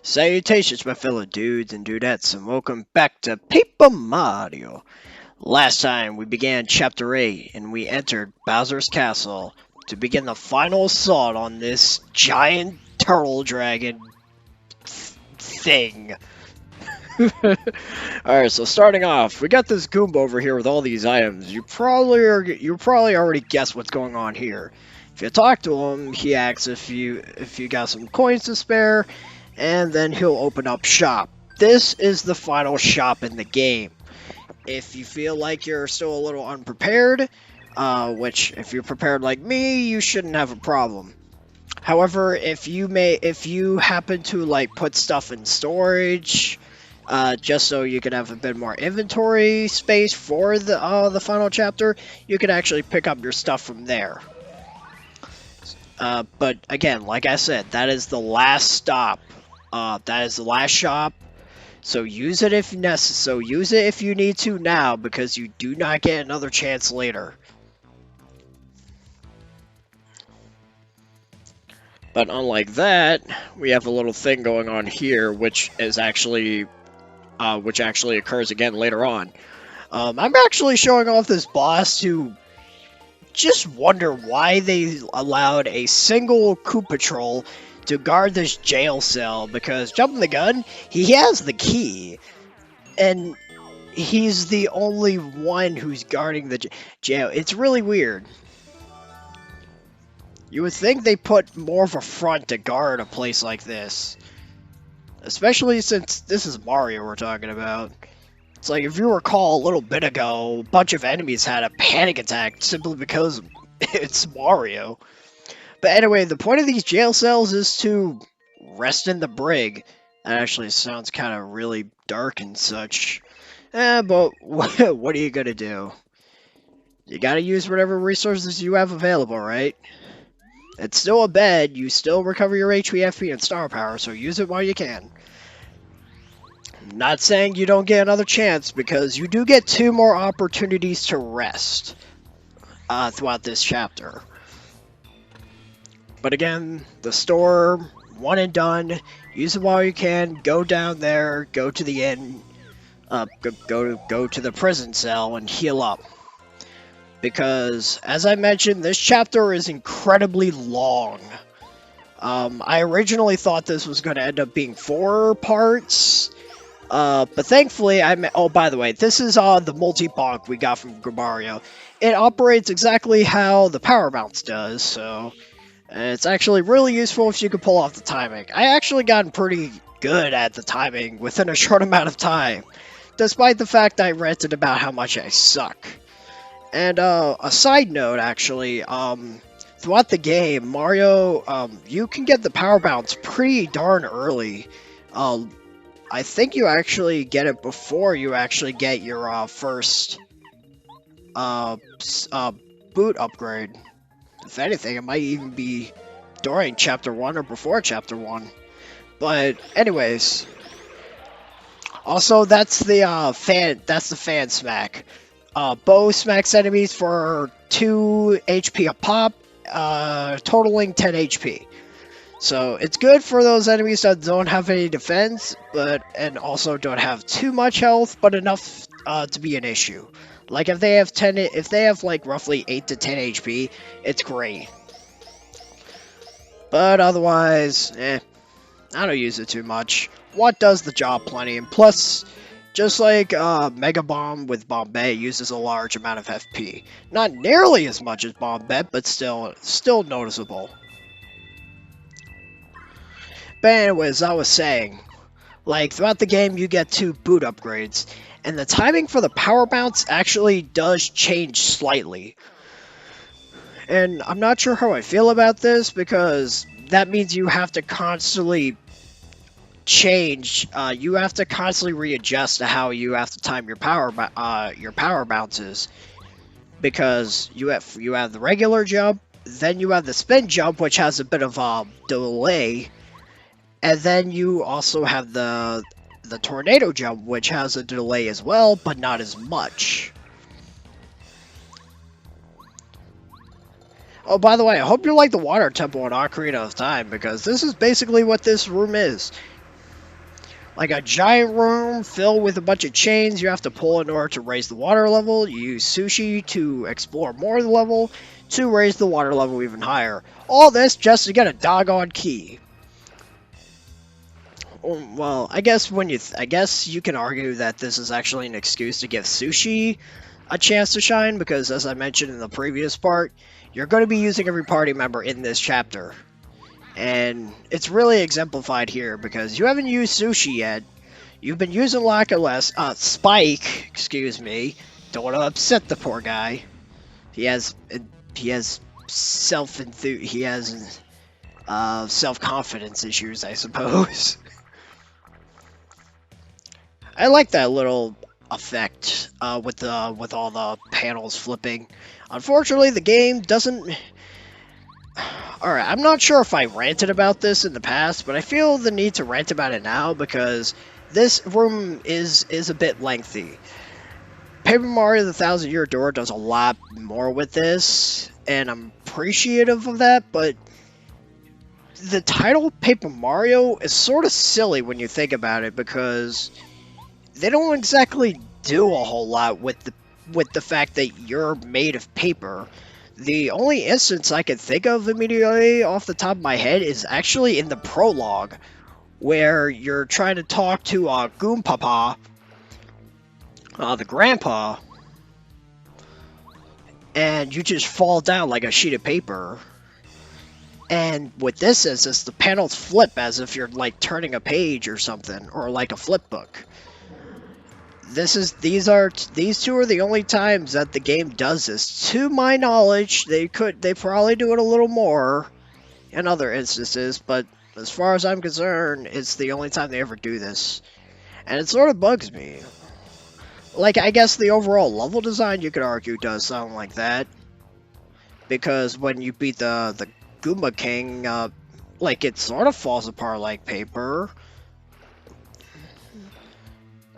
Salutations, my fellow dudes and dudettes, and welcome back to Paper Mario. Last time we began Chapter 8 and we entered Bowser's Castle to begin the final assault on this giant turtle dragon thing. Alright, so starting off, we got this Goomba over here with all these items. You probably already guessed what's going on here. If you talk to him, he asks if you got some coins to spare, and then he'll open up shop. This is the final shop in the game. If you feel like you're still a little unprepared, which if you're prepared like me, you shouldn't have a problem. However, if you happen to like put stuff in storage, just so you can have a bit more inventory space for the final chapter, you can actually pick up your stuff from there. But again, like I said, that is the last stop. That is the last shop. So use it if necessary. So use it if you need to now, because you do not get another chance later. But unlike that, we have a little thing going on here, which actually occurs again later on. I'm actually showing off this boss to just wonder why they allowed a single Koopa Patrol to guard this jail cell, because jumping the gun, he has the key, and he's the only one who's guarding the jail. It's really weird. You would think they put more of a front to guard a place like this, especially since this is Mario we're talking about. It's like, if you recall a little bit ago, a bunch of enemies had a panic attack simply because it's Mario. But anyway, the point of these jail cells is to rest in the brig. That actually sounds kind of really dark and such. But what are you gonna do? You gotta use whatever resources you have available, right? It's still a bed, you still recover your HP, FP, and star power, so use it while you can. Not saying you don't get another chance, because you do get 2 more opportunities to rest throughout this chapter. But again, the store, one and done. Use it while you can. Go down there. Go to the inn. Go to the prison cell and heal up. Because, as I mentioned, this chapter is incredibly long. I originally thought this was going to end up being 4 parts. But thankfully, oh, by the way, this is the multi-bonk we got from Mario. It operates exactly how the power bounce does, so it's actually really useful if you can pull off the timing. I actually gotten pretty good at the timing within a short amount of time, despite the fact I ranted about how much I suck. And a side note, actually, throughout the game, Mario, you can get the power bounce pretty darn early. I think you actually get it before you actually get your first boot upgrade. If anything, it might even be during Chapter 1 or before Chapter 1. But anyways, also that's the fan smack. Bow smacks enemies for 2 HP a pop, totaling 10 HP. So it's good for those enemies that don't have any defense, and also don't have too much health, but enough to be an issue. Like if they have like roughly 8 to 10 HP, it's great. But otherwise, I don't use it too much. What does the job plenty, and plus, just like Mega Bomb with Bombay uses a large amount of FP. Not nearly as much as Bombay, but still noticeable. But anyways, I was saying, like, throughout the game you get 2 boot upgrades, and the timing for the power bounce actually does change slightly. And I'm not sure how I feel about this, because that means you have to constantly change, you have to constantly readjust to how you have to time your power bounces. Because you have the regular jump, then you have the spin jump, which has a bit of a delay, and then you also have the tornado jump, which has a delay as well, but not as much. Oh, by the way, I hope you like the water temple in Ocarina of Time, because this is basically what this room is. like a giant room filled with a bunch of chains you have to pull in order to raise the water level. You use sushi to explore more of the level to raise the water level even higher. All this just to get a doggone key. Well, I guess I guess you can argue that this is actually an excuse to give sushi a chance to shine, because as I mentioned in the previous part, you're going to be using every party member in this chapter. And it's really exemplified here because you haven't used sushi yet. You've been using Spike, excuse me. Don't want to upset the poor guy. He has self-confidence issues, I suppose. I like that little effect with all the panels flipping. Unfortunately, the game doesn't. Alright, I'm not sure if I ranted about this in the past, but I feel the need to rant about it now because this room is a bit lengthy. Paper Mario the Thousand Year Door does a lot more with this, and I'm appreciative of that, but the title Paper Mario is sort of silly when you think about it, because they don't exactly do a whole lot with the fact that you're made of paper. The only instance I can think of immediately off the top of my head is actually in the prologue, where you're trying to talk to Goompapa, the grandpa, and you just fall down like a sheet of paper. And with this instance, the panels flip as if you're like turning a page or something, or like a flip book. These two are the only times that the game does this. To my knowledge, they probably do it a little more in other instances, but as far as I'm concerned, it's the only time they ever do this. And it sort of bugs me. Like, I guess the overall level design, you could argue, does sound like that. Because when you beat the Goomba King, like, it sort of falls apart like paper.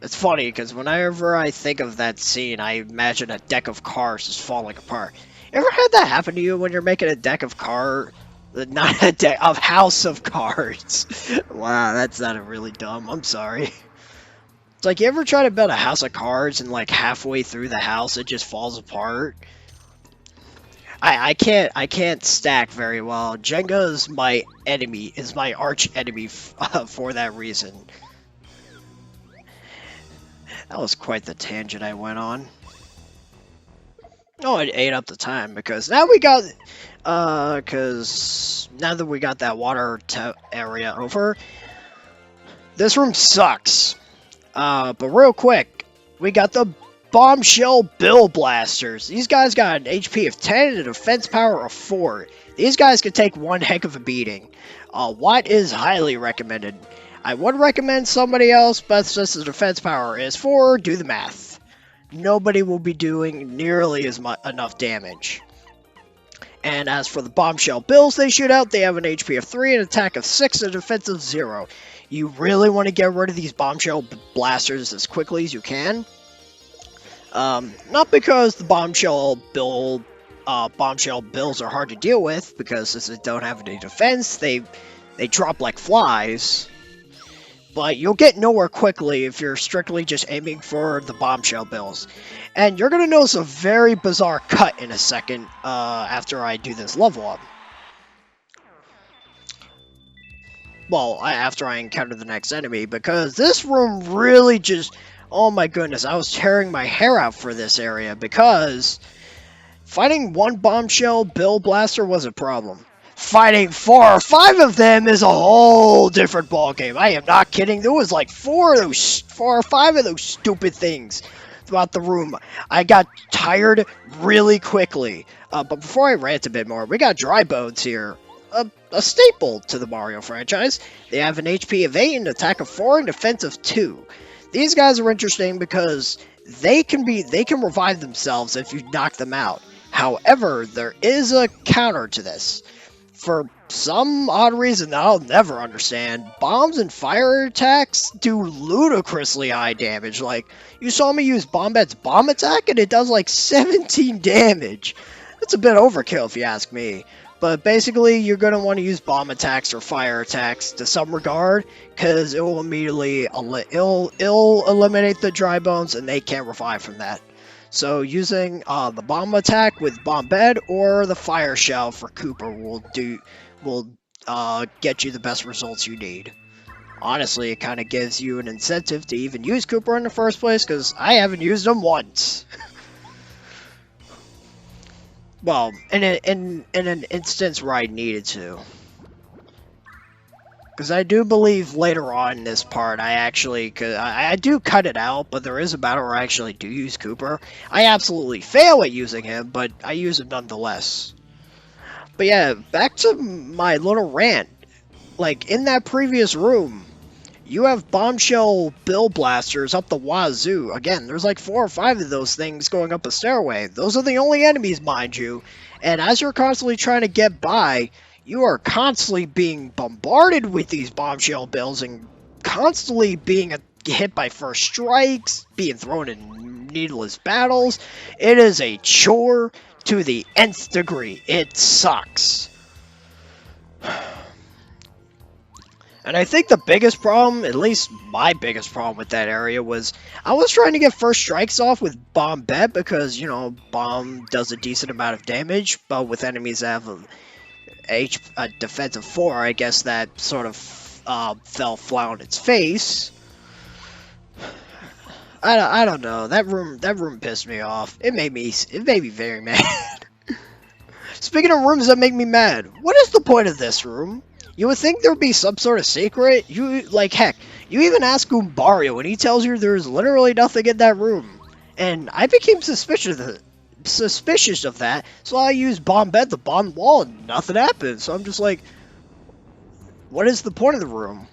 It's funny, because whenever I think of that scene, I imagine a deck of cards just falling apart. Ever had that happen to you when you're making a deck of cards? Not a deck, of house of cards. Wow, that sounded really dumb. I'm sorry. It's like, you ever try to build a house of cards and like halfway through the house it just falls apart? I can't stack very well. Jenga is my enemy, is my arch enemy for that reason. That was quite the tangent I went on. Oh, it ate up the time because now we got, because now that we got that water area over, this room sucks. But real quick, we got the Bombshell Bill Blasters. These guys got an HP of 10 and a defense power of 4. These guys could take one heck of a beating. What is highly recommended. I would recommend somebody else, but since the defense power is 4, do the math. Nobody will be doing nearly as enough damage. And as for the Bombshell Bills they shoot out, they have an HP of 3, an attack of 6, and a defense of 0. You really want to get rid of these Bombshell Blasters as quickly as you can. Not because the Bombshell Bills are hard to deal with, because since they don't have any defense, they drop like flies. But you'll get nowhere quickly if you're strictly just aiming for the Bombshell Bills. And you're going to notice a very bizarre cut in a second after I do this level up. Well, after I encounter the next enemy, because this room really just... Oh my goodness, I was tearing my hair out for this area, because fighting one Bombshell Bill Blaster was a problem. Fighting 4 or 5 of them is a whole different ballgame. I am not kidding. There was like 4 or 5 of those stupid things throughout the room. I got tired really quickly. But before I rant a bit more, we got Dry Bones here. A staple to the Mario franchise. They have an HP of 8, an attack of 4, and defense of 2. These guys are interesting because they can revive themselves if you knock them out. However, there is a counter to this. For some odd reason that I'll never understand, bombs and fire attacks do ludicrously high damage. Like, you saw me use Bombette's bomb attack and it does like 17 damage. That's a bit overkill if you ask me. But basically, you're going to want to use bomb attacks or fire attacks to some regard, because it will immediately it'll eliminate the dry bones, and they can't revive from that. So using the bomb attack with bomb bed or the fire shell for Cooper will get you the best results you need. Honestly, it kind of gives you an incentive to even use Cooper in the first place, because I haven't used him once. Well, in an instance where I needed to. Because I do believe later on in this part, I do cut it out, but there is a battle where I actually do use Cooper. I absolutely fail at using him, but I use him nonetheless. But yeah, back to my little rant. Like, in that previous room, you have bombshell bill blasters up the wazoo. Again, there's like 4 or 5 of those things going up a stairway. Those are the only enemies, mind you. And as you're constantly trying to get by, you are constantly being bombarded with these bombshell bills and constantly being hit by first strikes, being thrown in needless battles. It is a chore to the nth degree. It sucks. And I think the biggest problem, at least my biggest problem with that area, was I was trying to get first strikes off with Bomb Bet because, you know, Bomb does a decent amount of damage, but with enemies that have a defensive 4, I guess that sort of fell flat on its face. I don't know. That room pissed me off. It made me very mad. Speaking of rooms that make me mad, what is the point of this room? You would think there would be some sort of secret. Heck, you even ask Goombario and he tells you there's literally nothing in that room. And I became suspicious of that, so I used Bomb Bet to bomb the wall and nothing happened. So I'm just like, what is the point of the room?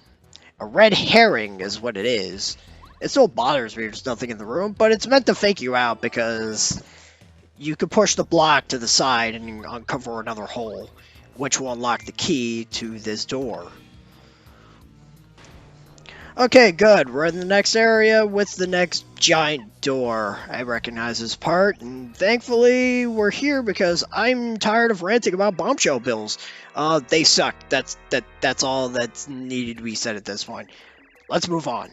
A red herring is what it is. It still bothers me there's nothing in the room, but it's meant to fake you out because you could push the block to the side and uncover another hole, which will unlock the key to this door. Okay, good. We're in the next area with the next giant door. I recognize this part, and thankfully we're here because I'm tired of ranting about bombshell bills. They suck. That's all that's needed to be said at this point. Let's move on.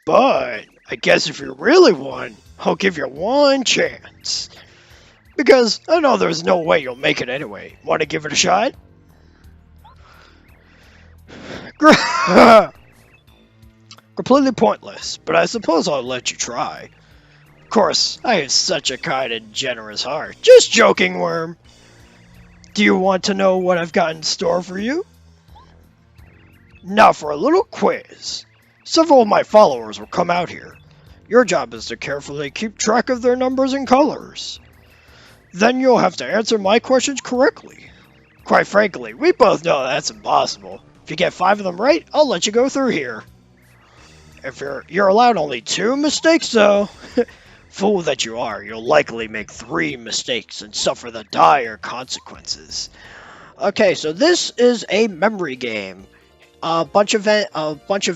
But I guess if you really want, I'll give you one chance. Because I know there's no way you'll make it anyway. Want to give it a shot? Completely pointless, but I suppose I'll let you try. Of course, I have such a kind and generous heart. Just joking, Worm. Do you want to know what I've got in store for you? Now for a little quiz. Several of my followers will come out here. Your job is to carefully keep track of their numbers and colors. Then you'll have to answer my questions correctly. Quite frankly, we both know that's impossible. If you get 5 of them right, I'll let you go through here. If you're allowed only 2 mistakes though. Fool that you are, you'll likely make 3 mistakes and suffer the dire consequences. Okay, so this is a memory game. A bunch of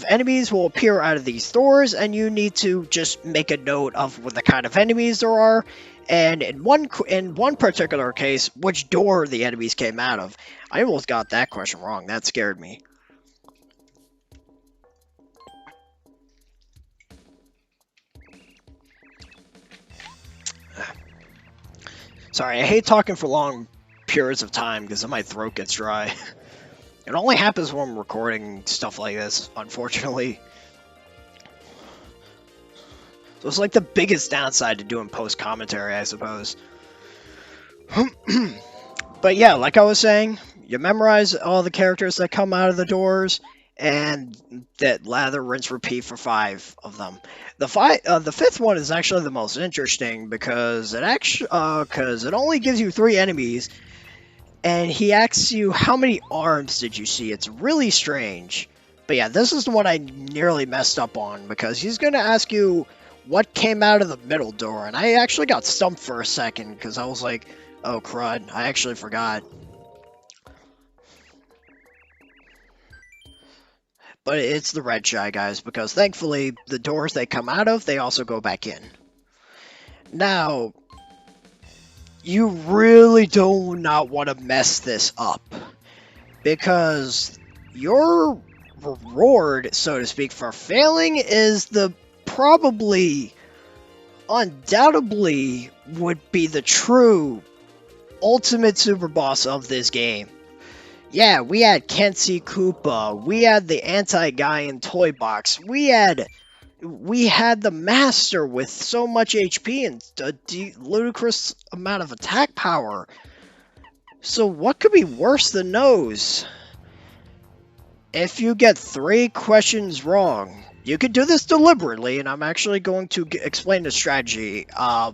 enemies will appear out of these doors, and you need to just make a note of what the kind of enemies there are, and in one particular case, which door the enemies came out of. I almost got that question wrong. That scared me. Sorry, I hate talking for long periods of time because then my throat gets dry. It only happens when I'm recording stuff like this, unfortunately. So it's like the biggest downside to doing post-commentary, I suppose. But yeah, like I was saying, you memorize all the characters that come out of the doors, and that lather, rinse, repeat for 5 of them. The 5th one is actually the most interesting because it only gives you 3 enemies. And he asks you, how many arms did you see? It's really strange. But yeah, this is the one I nearly messed up on, because he's going to ask you what came out of the middle door. And I actually got stumped for a second, because I was like, oh crud, I actually forgot. But it's the red Shy Guys, because thankfully, the doors they come out of, they also go back in. Now, you really do not want to mess this up, because your reward, so to speak, for failing is the probably, undoubtedly, would be the true ultimate super boss of this game. Yeah, we had Kenshi Koopa, we had the anti-guy in Toy Box, we had the master with so much HP and a ludicrous amount of attack power. So what could be worse than those? If you get 3 questions wrong, you could do this deliberately, and I'm actually going to explain the strategy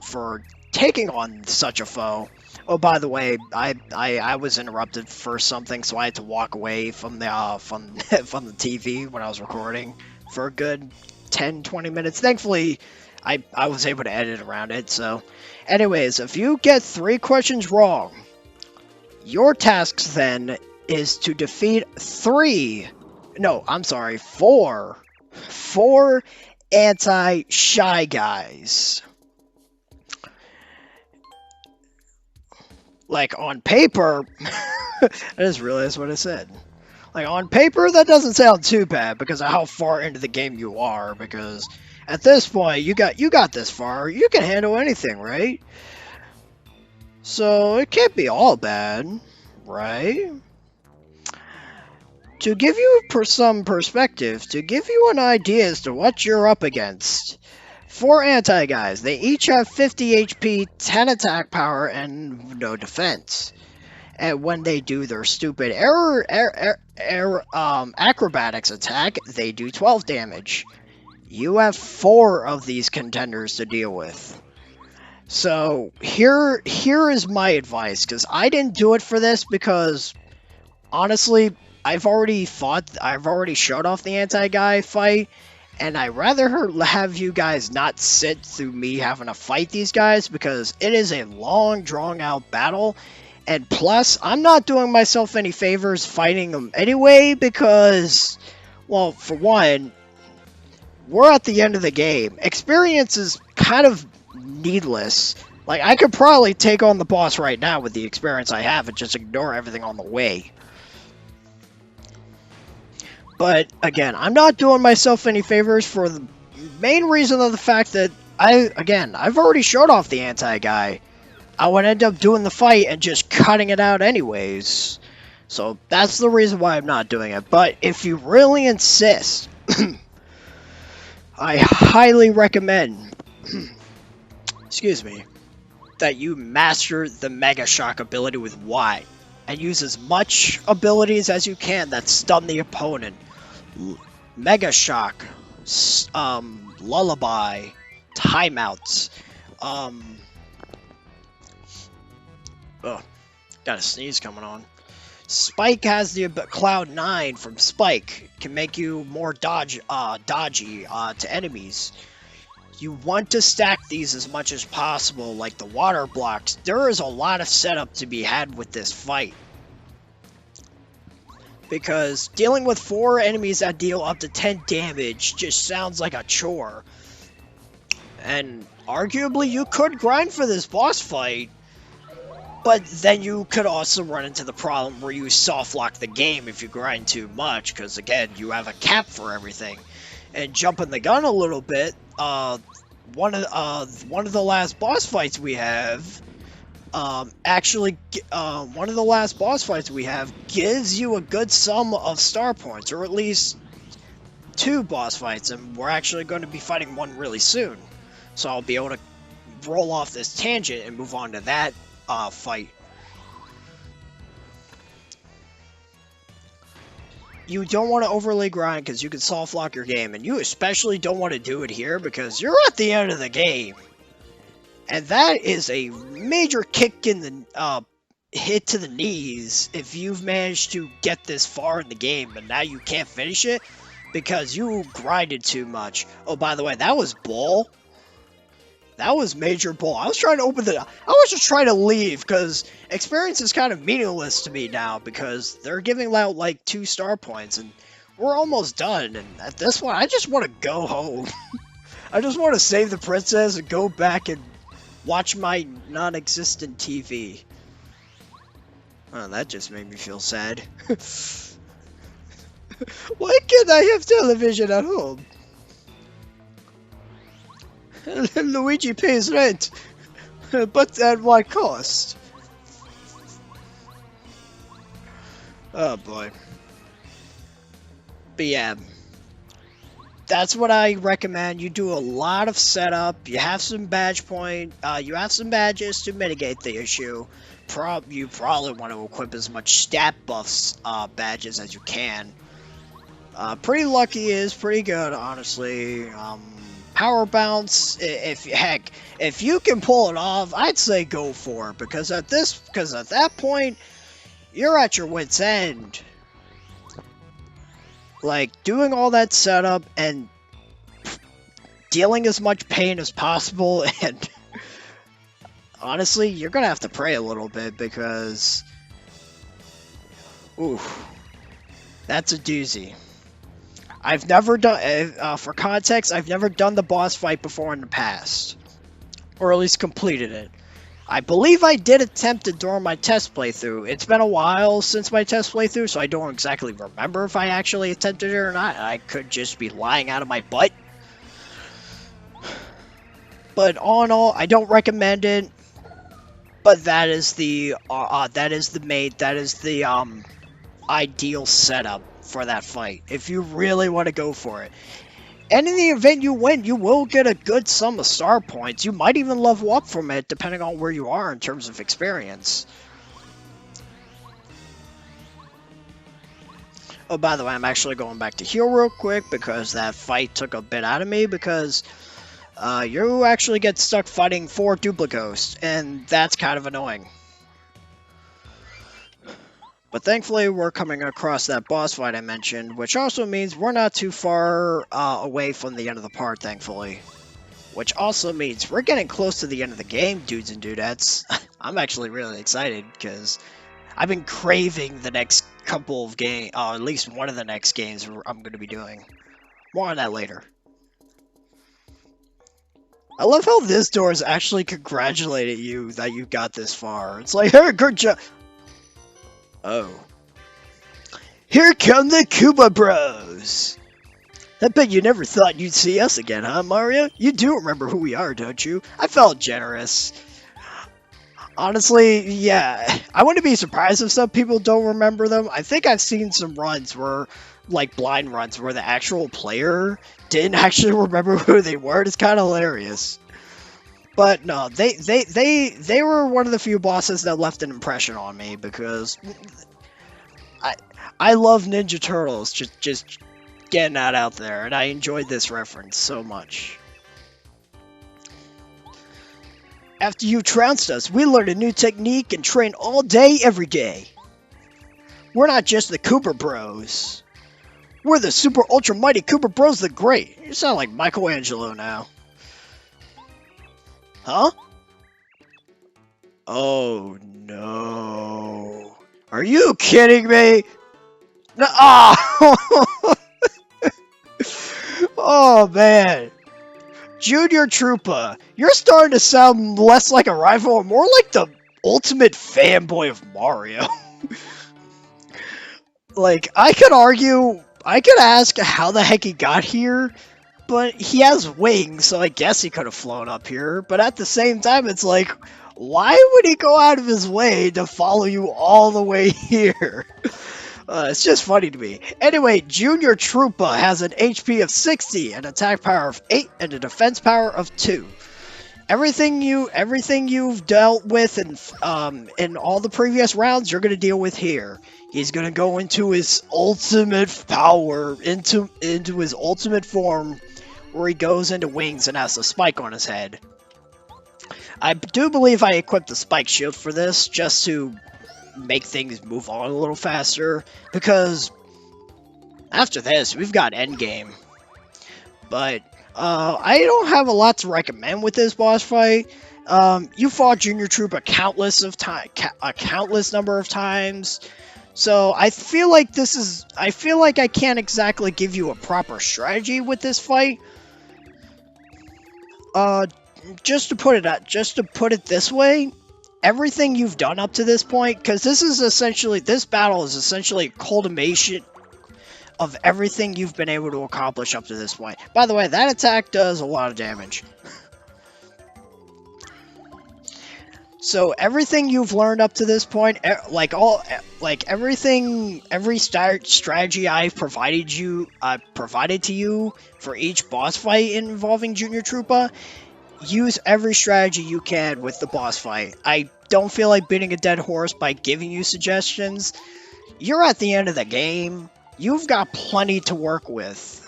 for taking on such a foe. Oh, by the way, I was interrupted for something, so I had to walk away from the from the TV when I was recording for a good 10-20 minutes. Thankfully, I was able to edit around it. So, anyways, if you get 3 questions wrong, your task then is to defeat 4 anti-shy guys. Like, on paper, I just realized what I said. Like, on paper, that doesn't sound too bad because of how far into the game you are, because at this point, you got this far, you can handle anything, right? So, it can't be all bad, right? To give you some perspective, to give you an idea as to what you're up against, 4 anti-guys, they each have 50 HP, 10 attack power, and no defense. And when they do their stupid acrobatics attack, they do 12 damage. You have 4 of these contenders to deal with. So, here is my advice, because I didn't do it for this, because, honestly, I've already showed off the anti-guy fight, and I'd rather have you guys not sit through me having to fight these guys, because it is a long, drawn-out battle, and plus, I'm not doing myself any favors fighting them anyway, because, well, for one, we're at the end of the game. Experience is kind of needless. Like, I could probably take on the boss right now with the experience I have and just ignore everything on the way. But, again, I'm not doing myself any favors for the main reason of the fact that, I've already showed off the anti-guy. I would end up doing the fight and just cutting it out anyways. So, that's the reason why I'm not doing it. But, if you really insist, I highly recommend, excuse me, that you master the Mega Shock ability with Y, and use as much abilities as you can that stun the opponent. Mega Shock, Lullaby, Timeouts, got a sneeze coming on. Spike has the Cloud 9 from Spike, can make you more dodgy to enemies. You want to stack these as much as possible, like the water blocks. There is a lot of setup to be had with this fight, because dealing with 4 enemies that deal up to 10 damage just sounds like a chore. And arguably you could grind for this boss fight, but then you could also run into the problem where you soft lock the game if you grind too much, because again, you have a cap for everything. And jumping the gun a little bit, one of the last boss fights we have, one of the last boss fights we have gives you a good sum of star points, or at least 2 boss fights, and we're actually going to be fighting one really soon. So I'll be able to roll off this tangent and move on to that fight. You don't want to overly grind because you can soft lock your game, and you especially don't want to do it here because you're at the end of the game. And that is a major kick in the hit to the knees if you've managed to get this far in the game and now you can't finish it because you grinded too much. Oh, by the way, that was bull. That was major bull. I was just trying to leave because experience is kind of meaningless to me now because they're giving out like 2 star points and we're almost done. And at this point, I just want to go home. I just want to save the princess and go back and Watch my non-existent TV. Oh, that just made me feel sad. Why can't I have television at home? Luigi pays rent, but at what cost? Oh boy. But yeah, that's what I recommend. You do a lot of setup. You have some you have some badges to mitigate the issue. You probably want to equip as much stat buffs badges as you can. Pretty lucky is pretty good, honestly. Power bounce, if you can pull it off, I'd say go for it, because at that point, you're at your wit's end. Like, doing all that setup and dealing as much pain as possible, and honestly, you're gonna have to pray a little bit, because oof, that's a doozy. I've never done, for context, I've never done the boss fight before in the past. Or at least completed it. I believe I did attempt it during my test playthrough. It's been a while since my test playthrough, so I don't exactly remember if I actually attempted it or not. I could just be lying out of my butt. But all in all, I don't recommend it. But that is the ideal setup for that fight, if you really want to go for it. And in the event you win, you will get a good sum of star points. You might even level up from it, depending on where you are in terms of experience. Oh, by the way, I'm actually going back to heal real quick, because that fight took a bit out of me, because you actually get stuck fighting 4 duplicos, and that's kind of annoying. But thankfully, we're coming across that boss fight I mentioned, which also means we're not too far away from the end of the part, thankfully. Which also means we're getting close to the end of the game, dudes and dudettes. I'm actually really excited, because I've been craving the next couple of games, at least one of the next games I'm going to be doing. More on that later. I love how this door is actually congratulating you that you got this far. It's like, hey, good job! Oh. Here come the Koopa Bros! I bet you never thought you'd see us again, huh, Mario? You do remember who we are, don't you? I felt generous. Honestly, yeah. I wouldn't be surprised if some people don't remember them. I think I've seen some runs where, like blind runs, where the actual player didn't actually remember who they were. It's kind of hilarious. But no, they were one of the few bosses that left an impression on me, because I love Ninja Turtles, just getting that out there, and I enjoyed this reference so much. After you trounced us, we learned a new technique and train all day, every day. We're not just the Koopa Bros. We're the super ultra mighty Koopa Bros the Great. You sound like Michelangelo now. Huh? Oh no. Are you kidding me? No. Oh! Oh man. Junior Troopa, you're starting to sound less like a rival and more like the ultimate fanboy of Mario. Like, I could ask how the heck he got here, but he has wings, so I guess he could have flown up here. But at the same time, it's like, why would he go out of his way to follow you all the way here? It's just funny to me. Anyway, Junior Troopa has an HP of 60, an attack power of 8, and a defense power of 2. Everything you've dealt with in all the previous rounds, you're gonna deal with here. He's gonna go into his ultimate power, into his ultimate form, where he goes into wings and has a spike on his head. I do believe I equipped the spike shield for this, just to make things move on a little faster, because after this, we've got endgame. But I don't have a lot to recommend with this boss fight. You fought Junior Troop a countless number of times, so I feel like I can't exactly give you a proper strategy with this fight. just to put it this way, everything you've done up to this point, because this battle is essentially a culmination of everything you've been able to accomplish up to this point. By the way, that attack does a lot of damage. So everything you've learned up to this point, every strategy I've provided to you for each boss fight involving Junior Troopa, use every strategy you can with the boss fight. I don't feel like beating a dead horse by giving you suggestions. You're at the end of the game. You've got plenty to work with.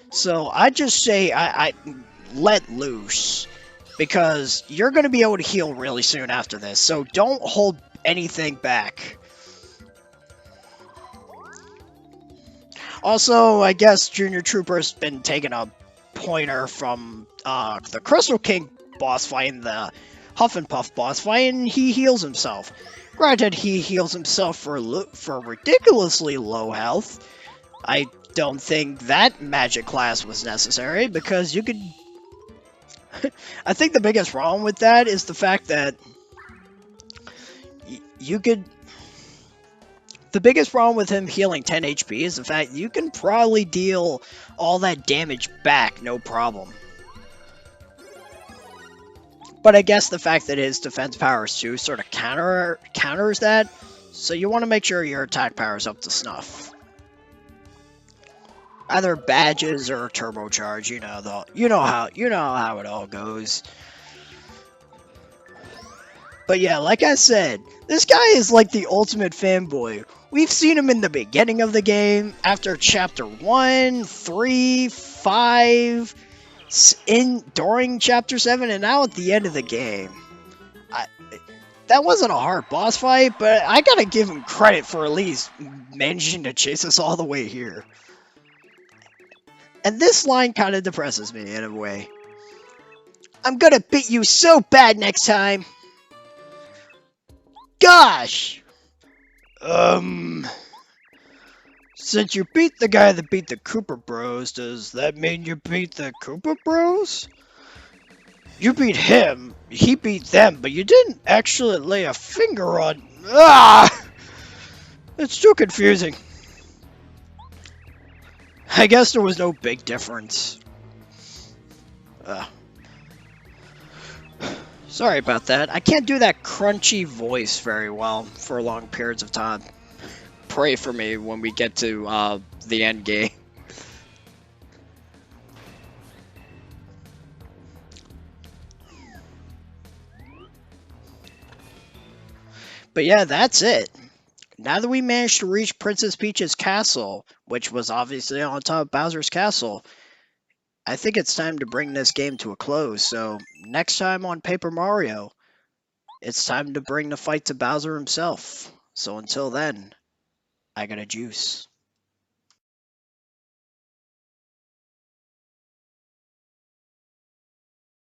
So I just say I let loose. Because you're going to be able to heal really soon after this, so don't hold anything back. Also, I guess Junior Trooper's been taking a pointer from the Crystal King boss fight and the Huff and Puff boss fight, and he heals himself. Granted, he heals himself for ridiculously low health. I don't think that magic class was necessary, because you could... I think the biggest problem with that is the fact that you could... The biggest problem with him healing 10 HP is the fact you can probably deal all that damage back, no problem. But I guess the fact that his defense powers too sort of counters that, so you want to make sure your attack power is up to snuff. Either badges or turbocharge, you know how it all goes. But yeah, like I said, this guy is like the ultimate fanboy. We've seen him in the beginning of the game, after chapter 1, 3, 5, during chapter 7, and now at the end of the game. That wasn't a hard boss fight, but I gotta give him credit for at least managing to chase us all the way here. And this line kind of depresses me in a way. I'm gonna beat you so bad next time. Gosh! Since you beat the guy that beat the Cooper Bros, does that mean you beat the Cooper Bros? You beat him, he beat them, but you didn't actually lay a finger on... Ah! It's too confusing. I guess there was no big difference. Sorry about that. I can't do that crunchy voice very well for long periods of time. Pray for me when we get to the end game. But yeah, that's it. Now that we managed to reach Princess Peach's castle, which was obviously on top of Bowser's castle, I think it's time to bring this game to a close. So next time on Paper Mario, it's time to bring the fight to Bowser himself. So until then, I got a juice.